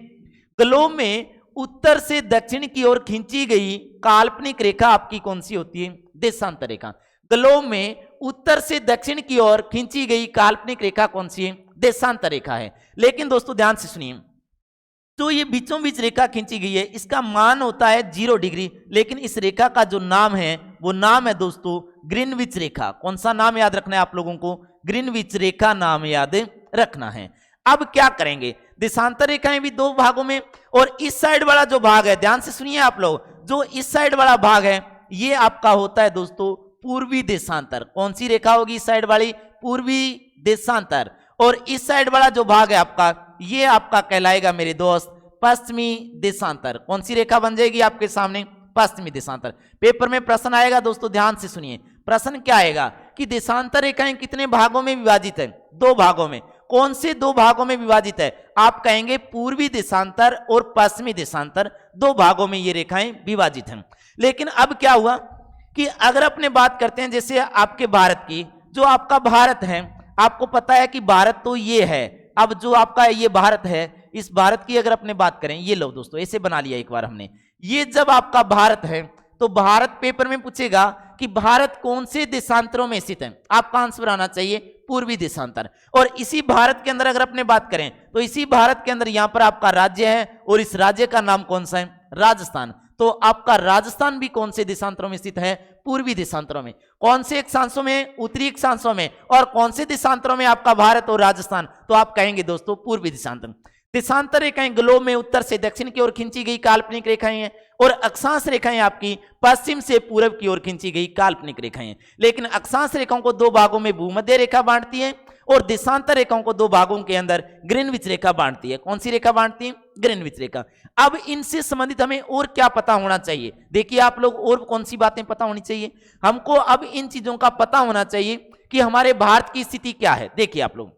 ग्लोब में उत्तर से दक्षिण की ओर खींची गई काल्पनिक रेखा आपकी कौन सी होती है, देशांतर रेखा। ग्लोब में उत्तर से दक्षिण की ओर खींची गई काल्पनिक रेखा कौन सी है, देशांतर रेखा है। लेकिन दोस्तों ध्यान से सुनिए, तो ये बीचों बीच रेखा खींची गई है, इसका मान होता है 0 डिग्री। लेकिन इस रेखा का जो नाम है वो नाम है दोस्तों ग्रीनविच रेखा। कौन सा नाम याद रखना है आप लोगों को, ग्रीनविच रेखा नाम याद रखना है। अब क्या करेंगे, देशांतर रेखाएं भी दो भागों में, और इस साइड वाला जो भाग है, ध्यान से सुनिए आप लोग, जो इस साइड वाला भाग है ये आपका होता है दोस्तों पूर्वी देशांतर। कौन सी रेखा होगी इस साइड वाली, पूर्वी देशांतर। और इस साइड वाला जो भाग है आपका, ये आपका कहलाएगा मेरे दोस्त पश्चिमी देशांतर। कौन सी रेखा बन जाएगी आपके सामने, पश्चिमी देशांतर। पेपर में प्रश्न आएगा दोस्तों, ध्यान से सुनिए, प्रश्न क्या आएगा कि देशांतर रेखाएं कितने भागों में विभाजित है, दो भागों में। कौन से दो भागों में विभाजित है, आप कहेंगे पूर्वी देशांतर और पश्चिमी देशांतर, दो भागों में ये रेखाएं विभाजित हैं। लेकिन अब क्या हुआ कि अगर अपने बात करते हैं जैसे आपके भारत की, जो आपका भारत है, आपको पता है कि भारत तो ये है। अब जो आपका ये भारत है, इस भारत की अगर अपने बात करें, ये लो दोस्तों, ऐसे बना लिया एक बार हमने। ये जब आपका भारत है तो भारत पेपर में पूछेगा कि भारत कौन से देशांतरों में स्थित है, आपका आंसर आना चाहिए पूर्वी देशांतर। और इसी भारत के अंदर अगर अपने बात करें तो इसी भारत के अंदर यहां पर आपका राज्य है, और इस राज्य का नाम कौन सा है, राजस्थान। तो आपका राजस्थान भी कौन से देशांतरों में स्थित है, पूर्वी देशांतरों में। कौन से अक्षांशों में, उत्तरी अक्षांशों में। और कौन से देशांतरों में आपका भारत और राजस्थान, तो आप कहेंगे दोस्तों पूर्वी देशांतर। देशांतर रेखाएं ग्लोब में उत्तर से दक्षिण की ओर खींची गई काल्पनिक रेखाएं हैं, और अक्षांश रेखाएं आपकी पश्चिम से पूर्व की ओर खींची गई काल्पनिक रेखाएं हैं। लेकिन अक्षांश रेखाओं को दो भागों में भूमध्य रेखा बांटती है, और देशांतर रेखाओं को दो भागों के अंदर ग्रीनविच रेखा बांटती है। कौन सी रेखा बांटती है, ग्रीनविच रेखा। अब इनसे संबंधित हमें और क्या पता होना चाहिए, देखिए आप लोग, और कौन सी बातें पता होनी चाहिए हमको। अब इन चीजों का पता होना चाहिए कि हमारे भारत की स्थिति क्या है। देखिए आप लोग,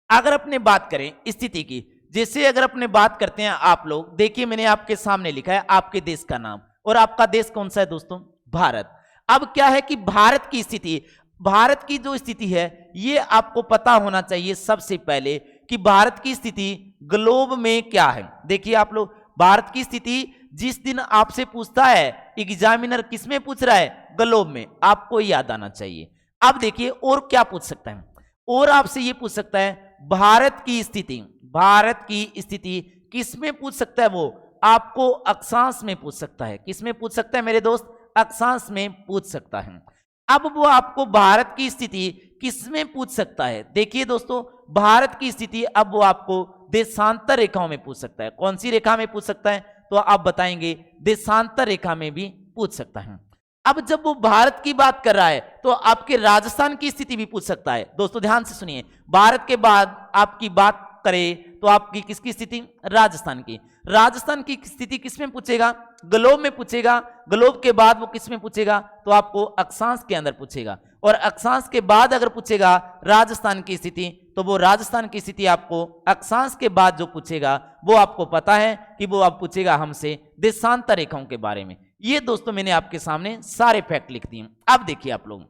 अगर अपने बात करें स्थिति की, जैसे अगर अपने बात करते हैं आप लोग, देखिए मैंने आपके सामने लिखा है आपके देश का नाम, और आपका देश कौन सा है दोस्तों? भारत। अब क्या है कि भारत की स्थिति, भारत की जो स्थिति है ये आपको पता होना चाहिए सबसे पहले कि भारत की स्थिति ग्लोब में क्या है। देखिए आप लोग, भारत की स्थिति जिस दिन आपसे पूछता है एग्जामिनर, किस में पूछ रहा है? ग्लोब में, आपको याद आना चाहिए। अब देखिए और क्या पूछ सकता है, और आपसे ये पूछ सकता है भारत की स्थिति, भारत की स्थिति किस में पूछ सकता है? वो आपको अक्षांश में पूछ सकता है। किस में पूछ सकता है मेरे दोस्त? अक्षांश में पूछ सकता है। अब वो आपको भारत की स्थिति किस में पूछ सकता है? देखिए दोस्तों, भारत की स्थिति अब वो आपको देशांतर रेखाओं में पूछ सकता है। कौन सी रेखा में पूछ सकता है? तो आप बताएंगे देशांतर रेखा में भी पूछ सकता है। अब जब वो भारत की बात कर रहा है तो आपके राजस्थान की स्थिति भी पूछ सकता है। दोस्तों ध्यान से सुनिए, भारत के बाद आपकी बात करे तो आपकी किसकी स्थिति? राजस्थान की। राजस्थान की स्थिति किस में पूछेगा? ग्लोब में पूछेगा। ग्लोब के बाद वो किस में पूछेगा? तो आपको अक्षांश के अंदर पूछेगा। और अक्षांश के बाद अगर पूछेगा राजस्थान की स्थिति, तो वो राजस्थान की स्थिति आपको अक्षांश के बाद जो पूछेगा वो आपको पता है कि वो आप पूछेगा हमसे देशांतर रेखाओं के बारे में। ये दोस्तों मैंने आपके सामने सारे फैक्ट लिख दिए। अब देखिए आप लोग,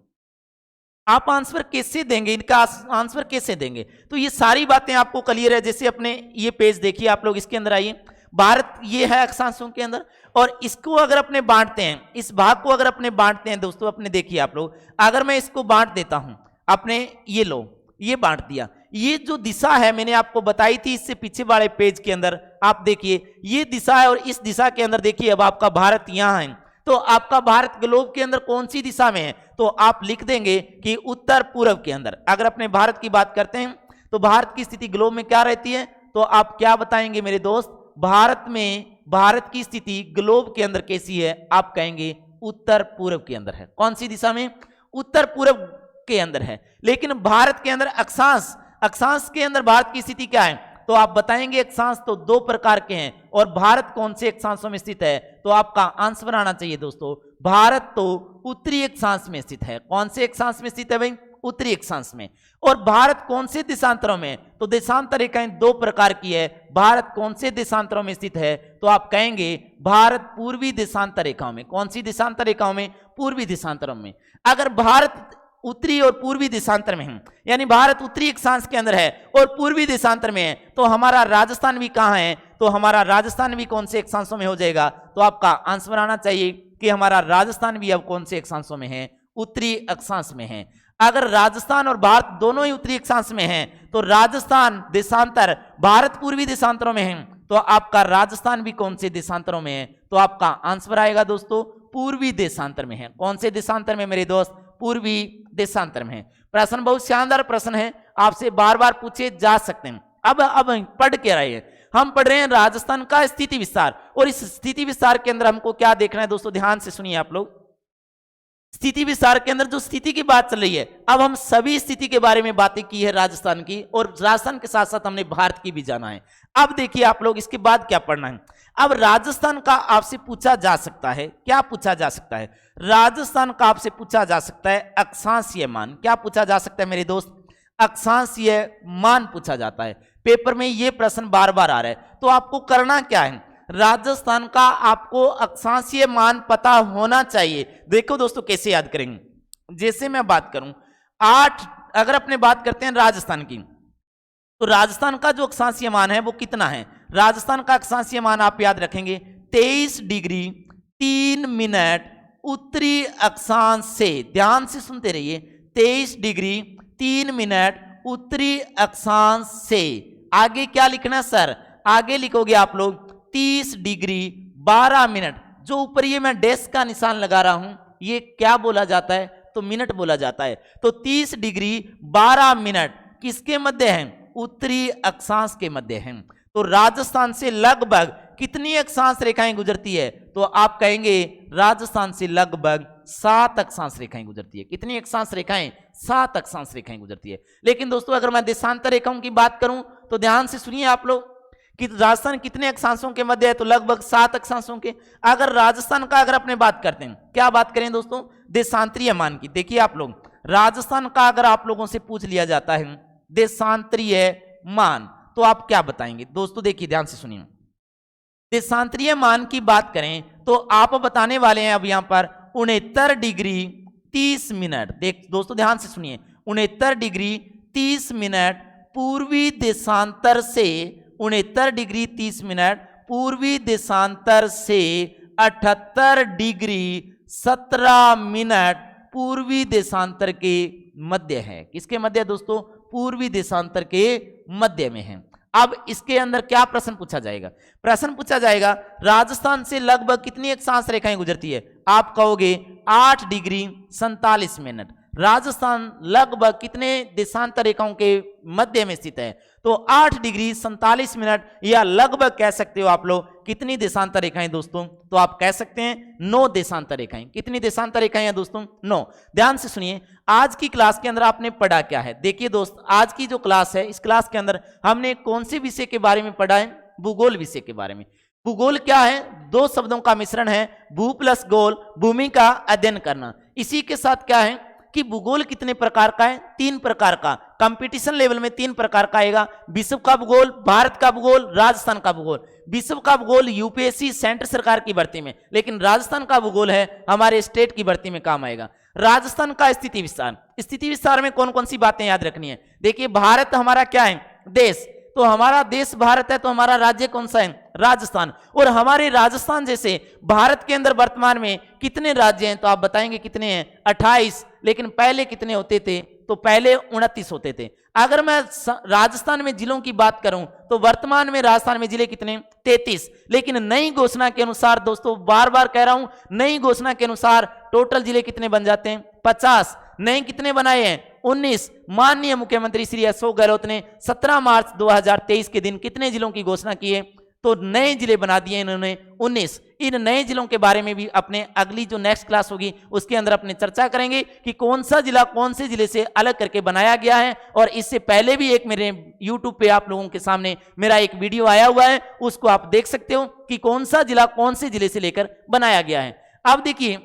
आप आंसर कैसे देंगे, इनका आंसर कैसे देंगे? तो ये सारी बातें आपको क्लियर है। जैसे अपने ये पेज देखिए आप लोग, इसके अंदर आइए, भारत ये है अक्षांशों के अंदर, और इसको अगर अपने बांटते हैं, इस भाग को अगर अपने बांटते हैं दोस्तों, अपने देखिए आप लोग, अगर मैं इसको बांट देता हूं, अपने ये लो, ये बांट दिया, ये जो दिशा है मैंने आपको बताई थी इससे पीछे वाले पेज के अंदर, आप देखिए ये दिशा है, और इस दिशा के अंदर देखिए अब आपका भारत यहां है, तो आपका भारत ग्लोब के अंदर कौन सी दिशा में है? तो आप लिख देंगे कि उत्तर पूर्व के अंदर। अगर अपने भारत की बात करते हैं तो भारत की स्थिति ग्लोब में क्या रहती है? तो आप क्या बताएंगे मेरे दोस्त? भारत में, भारत की स्थिति ग्लोब के अंदर कैसी है? आप कहेंगे उत्तर पूर्व के अंदर है। कौन सी दिशा में? उत्तर पूर्व के अंदर है। लेकिन भारत के अंदर अक्षांश, अक्षांश के अंदर भारत की स्थिति क्या है? तो आप बताएंगे अक्षांश तो दो प्रकार के हैं, और भारत कौन से अक्षांशों में स्थित है? तो आपका आंसर आना चाहिए दोस्तों, भारत तो उत्तरी अक्षांश में स्थित है। कौन से अक्षांश में स्थित है भाई? उत्तरी अक्षांश में। और भारत कौन से देशांतरों में? तो देशांतर रेखाएं दो प्रकार की है। भारत कौन से देशांतरों में स्थित है? तो आप कहेंगे भारत पूर्वी देशांतर रेखाओं में। कौन सी देशांतर रेखाओं में? पूर्वी देशांतरों में। अगर भारत उत्तरी और पूर्वी देशांतर में है, यानी भारत उत्तरी अक्षांश के अंदर है और पूर्वी देशांतर में है, तो हमारा राजस्थान भी कहां है? तो हमारा राजस्थान भी कौन से अक्षांशों में हो जाएगा? तो आपका आंसर आना चाहिए कि हमारा राजस्थान भी अब कौन से अक्षांशों में है? उत्तरी अक्षांश में है। अगर राजस्थान और भारत दोनों ही उत्तरी अक्षांश में हैं, तो राजस्थान देशांतर, भारत पूर्वी देशांतरों में है, तो आपका राजस्थान भी कौन से देशांतरों में है? तो आपका आंसर आएगा दोस्तों पूर्वी देशांतर में है। कौन से देशांतर में मेरे दोस्त? पूर्वी देशांतर में है। प्रश्न बहुत शानदार प्रश्न है, आपसे बार बार पूछे जा सकते हैं। अब पढ़ के रहे हैं, हम पढ़ रहे हैं राजस्थान का स्थिति विस्तार, और इस स्थिति विस्तार के अंदर हमको क्या देखना है दोस्तों? ध्यान से सुनिए आप लोग। स्थिति विस्तार के अंदर जो स्थिति की बात चल रही है, अब हम सभी स्थिति के बारे में बातें की है राजस्थान की, और राजस्थान के साथ साथ हमने भारत की भी जाना है। अब देखिए आप लोग, इसके बाद क्या पढ़ना है। अब राजस्थान का आपसे पूछा जा सकता है, क्या पूछा जा सकता है? राजस्थान का आपसे पूछा जा सकता है अक्षांशीय मान। क्या पूछा जा सकता है मेरे दोस्त? अक्षांशीय मान पूछा जाता है। पेपर में ये प्रश्न बार बार आ रहा है, तो आपको करना क्या है? राजस्थान का आपको अक्षांशीय मान पता होना चाहिए। देखो दोस्तों कैसे याद करेंगे, जैसे मैं बात करूं 8, अगर अपने बात करते हैं राजस्थान की, तो राजस्थान का जो अक्षांशीय मान है वो कितना है? राजस्थान का अक्षांशीय मान आप याद रखेंगे 23 डिग्री 3 मिनट उत्तरी अक्षांश से। ध्यान से सुनते रहिए, 23 डिग्री 3 मिनट उत्तरी अक्षांश से। आगे क्या लिखना सर? आगे लिखोगे आप लोग 30 डिग्री 12 मिनट। जो ऊपर ये मैं डैश का निशान लगा रहा हूं, ये क्या बोला जाता है? तो मिनट बोला जाता है। तो 30 डिग्री 12 मिनट किसके मध्य है? उत्तरी अक्षांश के मध्य है। तो राजस्थान से लगभग कितनी अक्षांश रेखाएं गुजरती है? तो आप कहेंगे राजस्थान से लगभग 7 अक्षांश रेखाएं गुजरती है। कितनी अक्षांश रेखाएं? 7 अक्षांश रेखाएं गुजरती है। लेकिन दोस्तों अगर मैं देशांतर रेखाओं की बात करूं तो ध्यान से सुनिए आप लोग कि राजस्थान कितने अक्षांशों के मध्य है? तो लगभग 7 अक्षांशों के। अगर राजस्थान का अगर अपने बात करते हैं, क्या बात करें दोस्तों? देशांतरीय मान की। देखिए आप लोग, राजस्थान का अगर आप लोगों से पूछ लिया जाता है देशांतरीय मान, तो आप क्या बताएंगे? दोस्तों देखिए ध्यान से सुनिए, देशांतरीय मान की बात करें तो आप बताने वाले हैं अब यहां पर 69 डिग्री 30 मिनट। देख दोस्तों ध्यान से सुनिए, 69 डिग्री 30 मिनट पूर्वी देशांतर से, 69 डिग्री 30 मिनट पूर्वी देशांतर से 78 डिग्री 17 मिनट पूर्वी देशांतर के मध्य है। किसके मध्य दोस्तों? पूर्वी देशांतर के मध्य में है। अब इसके अंदर क्या प्रश्न पूछा जाएगा? प्रश्न पूछा जाएगा राजस्थान से लगभग कितनी अक्षांश रेखाएं गुजरती है? आप कहोगे 8 डिग्री 47 मिनट। राजस्थान लगभग कितने देशांतर रेखाओं के मध्य में स्थित है? तो 8 डिग्री 47 मिनट, या लगभग कह सकते हो आप लोग कितनी देशांतर रेखाएं दोस्तों? तो आप कह सकते हैं 9 देशांतर रेखाएं। कितनी देशांतर रेखाएं हैं दोस्तों? 9। ध्यान से सुनिए, आज की क्लास के अंदर आपने पढ़ा क्या है? देखिए दोस्त, आज की जो क्लास है, इस क्लास के अंदर हमने कौन से विषय के बारे में पढ़ा है? भूगोल विषय के बारे में। भूगोल क्या है? दो शब्दों का मिश्रण है, भू प्लस गोल, भूमि का अध्ययन करना। इसी के साथ क्या है कि भूगोल कितने प्रकार का है? 3 प्रकार का। कंपटीशन लेवल में 3 प्रकार का आएगा, विश्व का भूगोल, भारत का भूगोल, राजस्थान का भूगोल। विश्व का भूगोल यूपीएससी सेंट्रल सरकार की भर्ती में, लेकिन राजस्थान का भूगोल है हमारे स्टेट की भर्ती में काम आएगा। राजस्थान का स्थिति विस्तार, स्थिति विस्तार में कौन कौन सी बातें याद रखनी है? देखिए भारत हमारा क्या है? देश। तो हमारा देश भारत है, तो हमारा राज्य कौन सा है? राजस्थान। और हमारे राजस्थान जैसे भारत के अंदर वर्तमान में कितने राज्य हैं? तो आप बताएंगे कितने हैं? 28। लेकिन पहले कितने होते थे? तो पहले 29 होते थे। अगर मैं राजस्थान में जिलों की बात करूं तो वर्तमान में राजस्थान में जिले कितने? 33। लेकिन नई घोषणा के अनुसार दोस्तों, बार बार कह रहा हूं, नई घोषणा के अनुसार टोटल जिले कितने बन जाते हैं? 50। नए कितने बनाए हैं? 19। माननीय मुख्यमंत्री श्री अशोक गहलोत ने 17 मार्च 2023 के दिन कितने जिलों की घोषणा की है? तो नए जिले बना दिए इन्होंने 19। इन नए जिलों के बारे में भी अपने अगली जो नेक्स्ट क्लास होगी उसके अंदर अपने चर्चा करेंगे कि कौन सा जिला कौन से जिले से अलग करके बनाया गया है। और इससे पहले भी एक मेरे YouTube पे आप लोगों के सामने मेरा एक वीडियो आया हुआ है, उसको आप देख सकते हो कि कौन सा जिला कौन से जिले से लेकर बनाया गया है। अब देखिए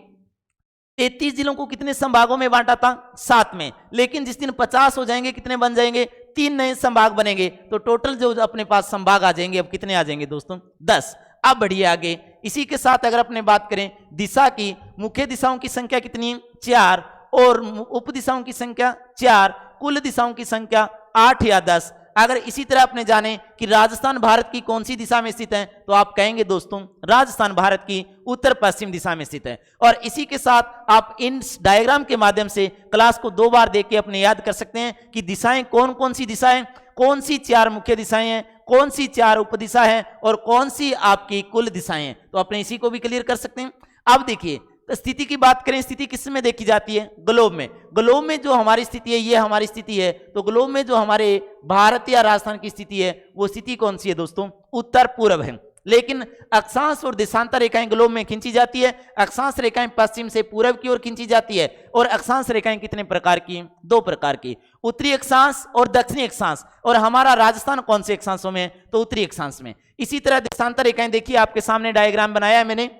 33 जिलों को कितने संभागों में बांटा था? 7 में। लेकिन जिस दिन 50 हो जाएंगे कितने बन जाएंगे? 3 नए संभाग बनेंगे। तो टोटल जो अपने पास संभाग आ जाएंगे, अब कितने आ जाएंगे दोस्तों? 10। अब बढ़िए आगे। इसी के साथ अगर अपने बात करें दिशा की, मुख्य दिशाओं की संख्या कितनी? 4। और उप दिशाओं की संख्या 4। कुल दिशाओं की संख्या 8 या 10। अगर इसी तरह अपने जाने कि राजस्थान भारत की कौन सी दिशा में स्थित है, तो आप कहेंगे दोस्तों राजस्थान भारत की उत्तर पश्चिम दिशा में स्थित है। और इसी के साथ आप इन डायग्राम के माध्यम से क्लास को 2 बार देख के अपने याद कर सकते हैं कि दिशाएं कौन कौन सी दिशाएं, कौन सी 4 मुख्य दिशाएं हैं, कौन सी 4 उपदिशा है और कौन सी आपकी कुल दिशाएं हैं। तो अपने इसी को भी क्लियर कर सकते हैं। अब देखिए स्थिति की बात करें, स्थिति किस में देखी जाती है? ग्लोब में। ग्लोब में जो हमारी स्थिति है, ये हमारी स्थिति है। तो ग्लोब में जो हमारे भारत या राजस्थान की स्थिति है, वो स्थिति कौन सी है दोस्तों? उत्तर पूर्व है। लेकिन अक्षांश और देशांतर रेखाएं ग्लोब में खींची जाती है। अक्षांश रेखाएं पश्चिम से पूर्व की ओर खींची जाती है। और अक्षांश रेखाएं कितने प्रकार की? 2 प्रकार की, उत्तरी अक्षांश और दक्षिणी अक्षांश। और हमारा राजस्थान कौन से अक्षांशों में? तो उत्तरी अक्षांश में। इसी तरह देशांतर रेखाएं देखिए, आपके सामने डायग्राम बनाया है मैंने।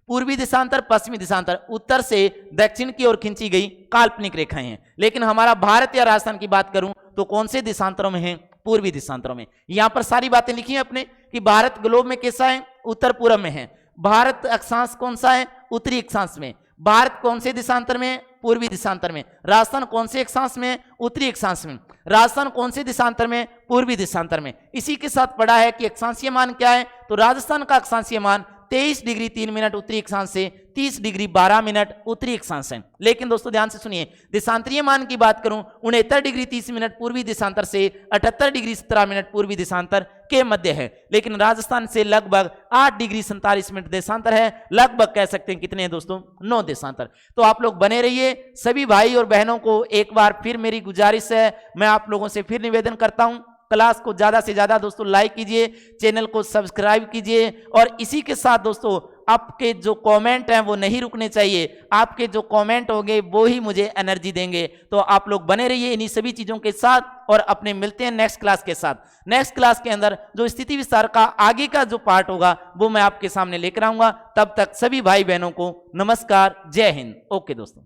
पूर्वी देशांतर, पश्चिमी देशांतर, उत्तर से दक्षिण की ओर खींची गई काल्पनिक रेखाएं हैं। लेकिन हमारा भारत या राजस्थान की बात करूं तो कौन से देशांतरों में है? पूर्वी देशांतरों में। यहां पर सारी बातें लिखी हैं अपने कि भारत ग्लोब में कैसा है? उत्तर पूर्व में है। भारत अक्षांश कौन सा है? उत्तरी अक्षांश में। भारत कौन से देशांतर में है? पूर्वी देशांतर में। राजस्थान कौन से अक्षांश में? उत्तरी अक्षांश में। राजस्थान कौन से देशांतर में? पूर्वी देशांतर में। इसी के साथ पढ़ा है कि अक्षांशीय मान क्या है? तो राजस्थान का अक्षांशीय मान 23 डिग्री 3 मिनट उत्तरी अक्षांश से 30 डिग्री 12 मिनट उत्तरी अक्षांश है। लेकिन दोस्तों ध्यान से सुनिए, देशांतरीय मान की बात करूं 69 डिग्री 30 मिनट पूर्वी देशांतर से 78 डिग्री 17 मिनट पूर्वी देशांतर के मध्य है। लेकिन राजस्थान से लगभग 8 डिग्री 47 मिनट देशांतर है। लगभग कह सकते हैं कितने हैं दोस्तों? 9 देशांतर। तो आप लोग बने रहिए। सभी भाई और बहनों को एक बार फिर मेरी गुजारिश है, मैं आप लोगों से फिर निवेदन करता हूं, क्लास को ज्यादा से ज्यादा दोस्तों लाइक कीजिए, चैनल को सब्सक्राइब कीजिए। और इसी के साथ दोस्तों आपके जो कमेंट हैं वो नहीं रुकने चाहिए। आपके जो कमेंट होंगे वो ही मुझे एनर्जी देंगे। तो आप लोग बने रहिए इन्हीं सभी चीजों के साथ और अपने मिलते हैं नेक्स्ट क्लास के साथ। नेक्स्ट क्लास के अंदर जो स्थिति विस्तार का आगे का जो पार्ट होगा वो मैं आपके सामने लेकर आऊंगा। तब तक सभी भाई बहनों को नमस्कार, जय हिंद। ओके दोस्तों।